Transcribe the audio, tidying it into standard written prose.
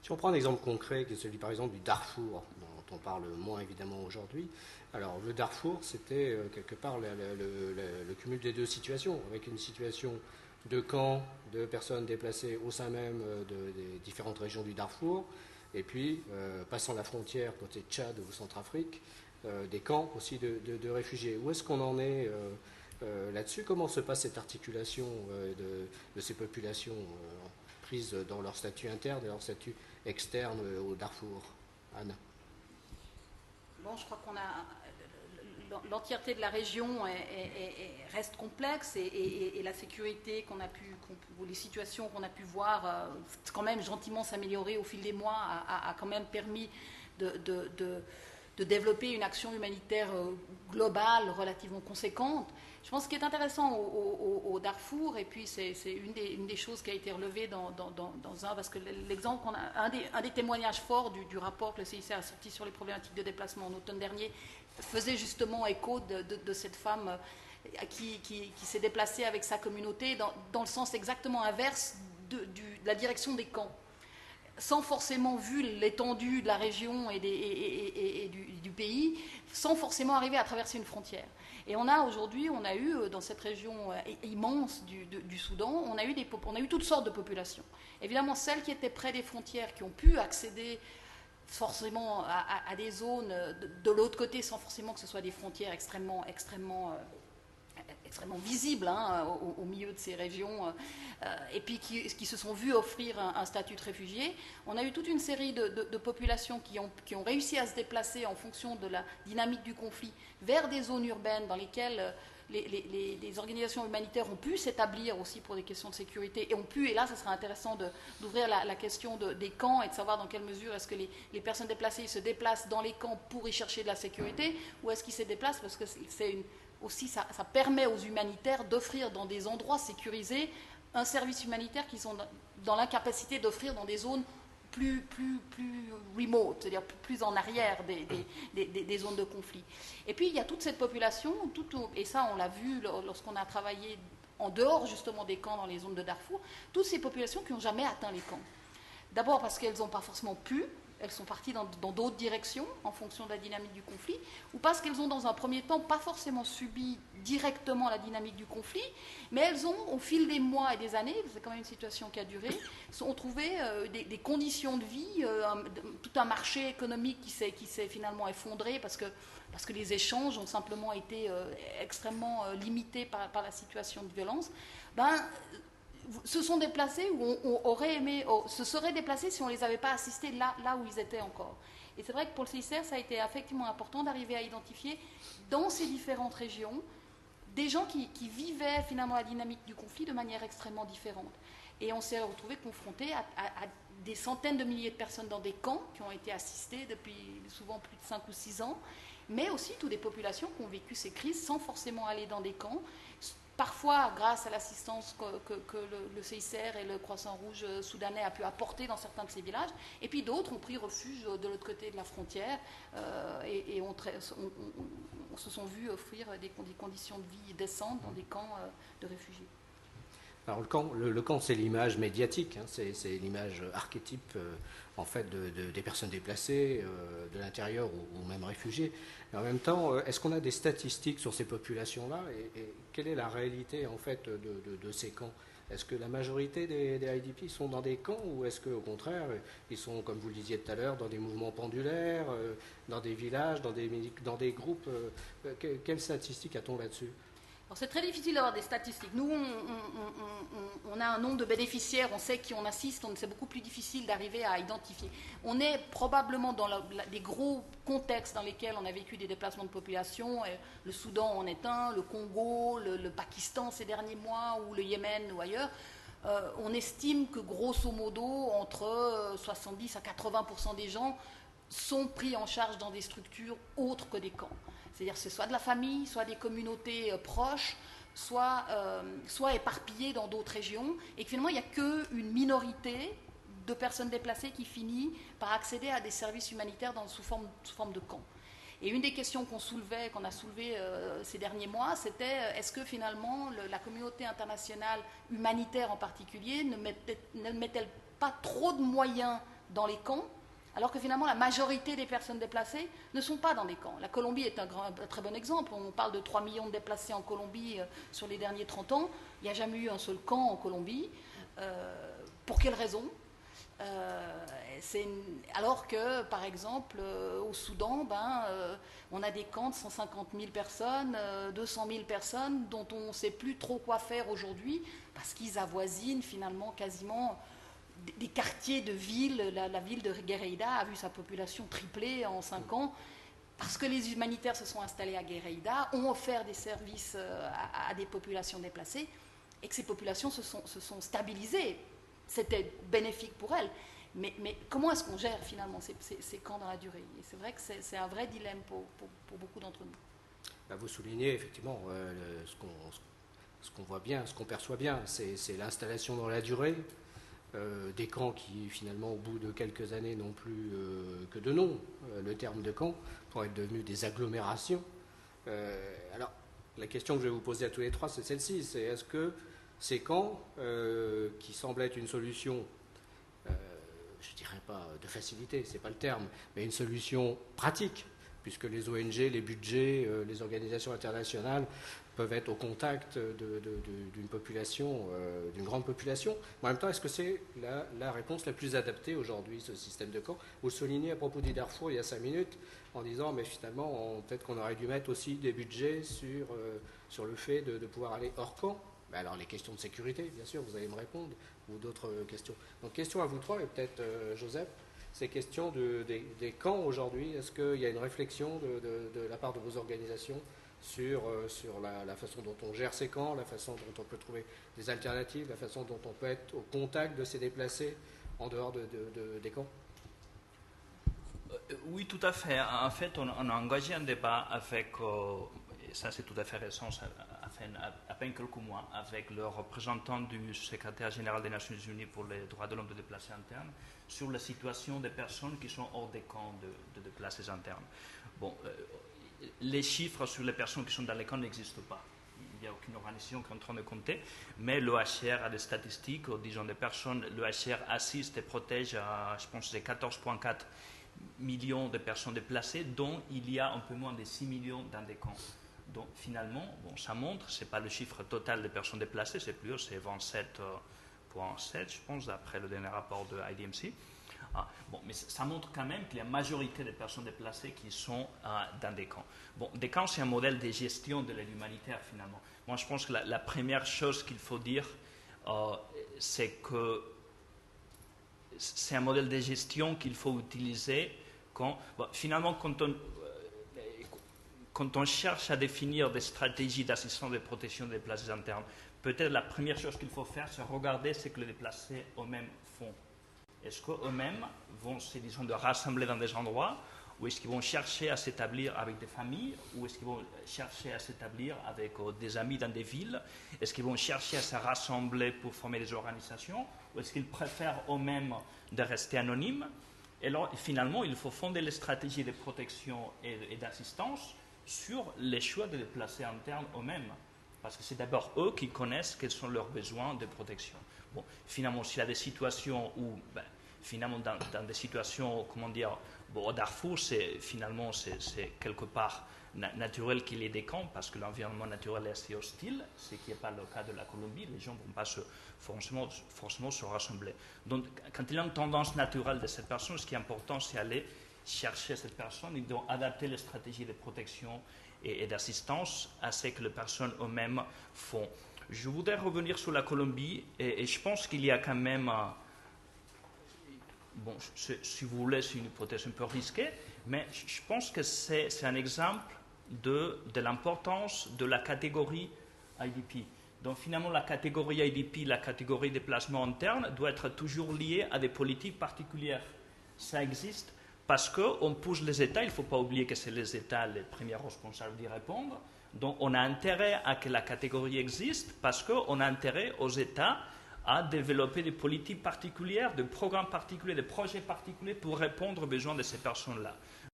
Si on prend un exemple concret, qui est celui par exemple du Darfour, dont on parle moins évidemment aujourd'hui, alors le Darfour, c'était quelque part le cumul des deux situations, avec une situation de camps de personnes déplacées au sein même des différentes régions du Darfour, et puis passant la frontière côté Tchad ou Centrafrique, des camps aussi de réfugiés. Où est-ce qu'on en est là-dessus? Comment se passe cette articulation de ces populations prises dans leur statut interne et leur statut externe au Darfour? Anne? Bon, je crois qu'on a l'entièreté de la région reste complexe et la sécurité qu'on a pu, ou les situations qu'on a pu voir quand même gentiment s'améliorer au fil des mois a quand même permis de développer une action humanitaire globale relativement conséquente. Je pense qu'il est intéressant au Darfour, et puis c'est une des choses qui a été relevée dans un, parce que l'exemple un des témoignages forts du rapport que le CICR a sorti sur les problématiques de déplacement en automne dernier faisait justement écho de cette femme qui s'est déplacée avec sa communauté dans le sens exactement inverse de la direction des camps, sans forcément vu l'étendue de la région et du pays, sans forcément arriver à traverser une frontière. Et on a eu dans cette région immense du Soudan, on a eu toutes sortes de populations. Évidemment, celles qui étaient près des frontières, qui ont pu accéder forcément à des zones de l'autre côté, sans forcément que ce soit des frontières extrêmement visibles au milieu de ces régions, et puis qui se sont vus offrir un statut de réfugié. On a eu toute une série de populations qui ont réussi à se déplacer en fonction de la dynamique du conflit vers des zones urbaines dans lesquelles les organisations humanitaires ont pu s'établir aussi pour des questions de sécurité et là ça sera intéressant d'ouvrir la question des camps et de savoir dans quelle mesure est-ce que les personnes déplacées se déplacent dans les camps pour y chercher de la sécurité, ou est-ce qu'ils se déplacent parce que aussi ça permet aux humanitaires d'offrir dans des endroits sécurisés un service humanitaire qu'ils sont dans l'incapacité d'offrir dans des zones plus remote, c'est-à-dire plus en arrière des zones de conflit. Et puis il y a toute cette population, et ça on l'a vu lorsqu'on a travaillé en dehors justement des camps dans les zones de Darfour, toutes ces populations qui n'ont jamais atteint les camps. D'abord parce qu'elles n'ont pas forcément pu, elles sont parties dans d'autres directions en fonction de la dynamique du conflit, ou parce qu'elles ont dans un premier temps pas forcément subi directement la dynamique du conflit, mais elles ont, au fil des mois et des années, c'est quand même une situation qui a duré, ont trouvé des conditions de vie, tout un marché économique qui s'est finalement effondré parce que les échanges ont simplement été extrêmement limités par la situation de violence. Se sont déplacés ou se seraient déplacés si on ne les avait pas assistés là où ils étaient encore. Et c'est vrai que pour le CICR, ça a été effectivement important d'arriver à identifier dans ces différentes régions des gens qui vivaient finalement la dynamique du conflit de manière extrêmement différente. Et on s'est retrouvé confronté à des centaines de milliers de personnes dans des camps qui ont été assistées depuis souvent plus de 5 ou 6 ans, mais aussi toutes des populations qui ont vécu ces crises sans forcément aller dans des camps, parfois grâce à l'assistance que le CICR et le Croissant Rouge soudanais a pu apporter dans certains de ces villages, et puis d'autres ont pris refuge de l'autre côté de la frontière et se sont vus offrir des conditions de vie décentes dans des camps de réfugiés. Alors le camp, c'est l'image médiatique, c'est l'image archétype en fait des personnes déplacées, de l'intérieur ou même réfugiées. Mais en même temps, est-ce qu'on a des statistiques sur ces populations-là et quelle est la réalité en fait de ces camps? Est-ce que la majorité des IDP sont dans des camps ou est-ce qu'au contraire, ils sont, comme vous le disiez tout à l'heure, dans des mouvements pendulaires, dans des villages, dans des groupes? Quelles statistiques a-t-on là-dessus? Alors c'est très difficile d'avoir des statistiques. Nous, on a un nombre de bénéficiaires, on sait qui on assiste, c'est beaucoup plus difficile d'arriver à identifier. On est probablement dans des gros contextes dans lesquels on a vécu des déplacements de population. Le Soudan en est un, le Congo, le Pakistan ces derniers mois, ou le Yémen ou ailleurs. On estime que grosso modo, entre 70 à 80% des gens sont pris en charge dans des structures autres que des camps. C'est-à-dire que c'est soit de la famille, soit des communautés proches, soit éparpillées dans d'autres régions, et que finalement il n'y a qu'une minorité de personnes déplacées qui finit par accéder à des services humanitaires sous forme de camps. Et une des questions qu'on a soulevées ces derniers mois, c'était est-ce que finalement la communauté internationale humanitaire en particulier ne met-elle pas trop de moyens dans les camps, alors que finalement la majorité des personnes déplacées ne sont pas dans des camps. La Colombie est un très bon exemple. On parle de 3 millions de déplacés en Colombie sur les derniers 30 ans. Il n'y a jamais eu un seul camp en Colombie. Pour quelle raison? Alors que, par exemple, au Soudan, on a des camps de 150 000 personnes, 200 000 personnes, dont on ne sait plus trop quoi faire aujourd'hui, parce qu'ils avoisinent finalement quasiment des quartiers de ville. La ville de Guereïda a vu sa population tripler en 5 ans, parce que les humanitaires se sont installés à Guereïda, ont offert des services à des populations déplacées, et que ces populations se sont stabilisées. C'était bénéfique pour elles. Mais comment est-ce qu'on gère finalement ces camps dans la durée? Et c'est vrai que c'est un vrai dilemme pour beaucoup d'entre nous. Vous soulignez effectivement ce qu'on voit bien, ce qu'on perçoit bien, c'est l'installation dans la durée, des camps qui finalement au bout de quelques années n'ont plus que de nom. Le terme de camp pour être devenu des agglomérations. Alors la question que je vais vous poser à tous les trois, c'est celle-ci, c'est est-ce que ces camps, qui semblent être une solution, je ne dirais pas de facilité, ce n'est pas le terme, mais une solution pratique, puisque les ONG, les budgets, les organisations internationales peuvent être au contact d'une population, d'une grande population. Mais en même temps, est-ce que c'est la réponse la plus adaptée aujourd'hui, ce système de camps? Vous le soulignez à propos du Darfour il y a 5 minutes, en disant, mais finalement, peut-être qu'on aurait dû mettre aussi des budgets sur le fait de pouvoir aller hors camp. Alors les questions de sécurité, bien sûr, vous allez me répondre, ou d'autres questions. Donc question à vous trois, et peut-être Joseph, ces questions des camps aujourd'hui, est-ce qu'il y a une réflexion de la part de vos organisations sur la façon dont on gère ces camps, la façon dont on peut trouver des alternatives, la façon dont on peut être au contact de ces déplacés en dehors des camps? Oui, tout à fait. En fait, on a engagé un débat avec, et ça c'est tout à fait récent, à peine quelques mois, avec le représentant du secrétaire général des Nations Unies pour les droits de l'homme de déplacés internes, sur la situation des personnes qui sont hors des camps de déplacés internes. Bon, les chiffres sur les personnes qui sont dans les camps n'existent pas. Il n'y a aucune organisation qui est en train de compter, mais l'OHCR a des statistiques, disons des personnes, l'OHCR assiste et protège, je pense, c'est 14,4 millions de personnes déplacées, dont il y a un peu moins de 6 millions dans des camps. Donc finalement, bon, ça montre, ce n'est pas le chiffre total des personnes déplacées, c'est plus haut, c'est 27,7, je pense, d'après le dernier rapport de IDMC. Bon, mais ça montre quand même qu'il y a une majorité de personnes déplacées qui sont dans des camps. Bon, des camps, c'est un modèle de gestion de l'aide humanitaire, finalement. Moi, je pense que la première chose qu'il faut dire, c'est que c'est un modèle de gestion qu'il faut utiliser finalement, quand on cherche à définir des stratégies d'assistance et de protection des déplacés internes, peut-être la première chose qu'il faut faire, c'est regarder ce que les déplacés eux-mêmes font. Est-ce qu'eux-mêmes vont de rassembler dans des endroits, ou est-ce qu'ils vont chercher à s'établir avec des familles, ou est-ce qu'ils vont chercher à s'établir avec des amis dans des villes? Est-ce qu'ils vont chercher à se rassembler pour former des organisations, ou est-ce qu'ils préfèrent eux-mêmes de rester anonymes? Et alors, finalement, il faut fonder les stratégies de protection et d'assistance sur les choix des déplacés internes eux-mêmes, parce que c'est d'abord eux qui connaissent quels sont leurs besoins de protection. Bon, finalement, s'il y a des situations où, finalement, dans des situations, comment dire, au Darfour, c'est quelque part naturel qu'il y ait des camps, parce que l'environnement naturel est assez hostile, ce qui n'est pas le cas de la Colombie, les gens ne vont pas forcément se rassembler. Donc, quand il y a une tendance naturelle de cette personne, ce qui est important, c'est aller chercher cette personne, ils doivent adapter les stratégies de protection et d'assistance à ce que les personnes eux-mêmes font. Je voudrais revenir sur la Colombie, et je pense qu'il y a quand même, bon, si vous voulez, c'est une hypothèse un peu risquée, mais je pense que c'est un exemple de l'importance de la catégorie IDP. Donc finalement, la catégorie IDP, la catégorie déplacement interne, doit être toujours liée à des politiques particulières. Ça existe parce qu'on pousse les États, il ne faut pas oublier que c'est les États les premiers responsables d'y répondre. Donc on a intérêt à que la catégorie existe parce qu'on a intérêt aux États à développer des politiques particulières, des programmes particuliers, des projets particuliers pour répondre aux besoins de ces personnes-là.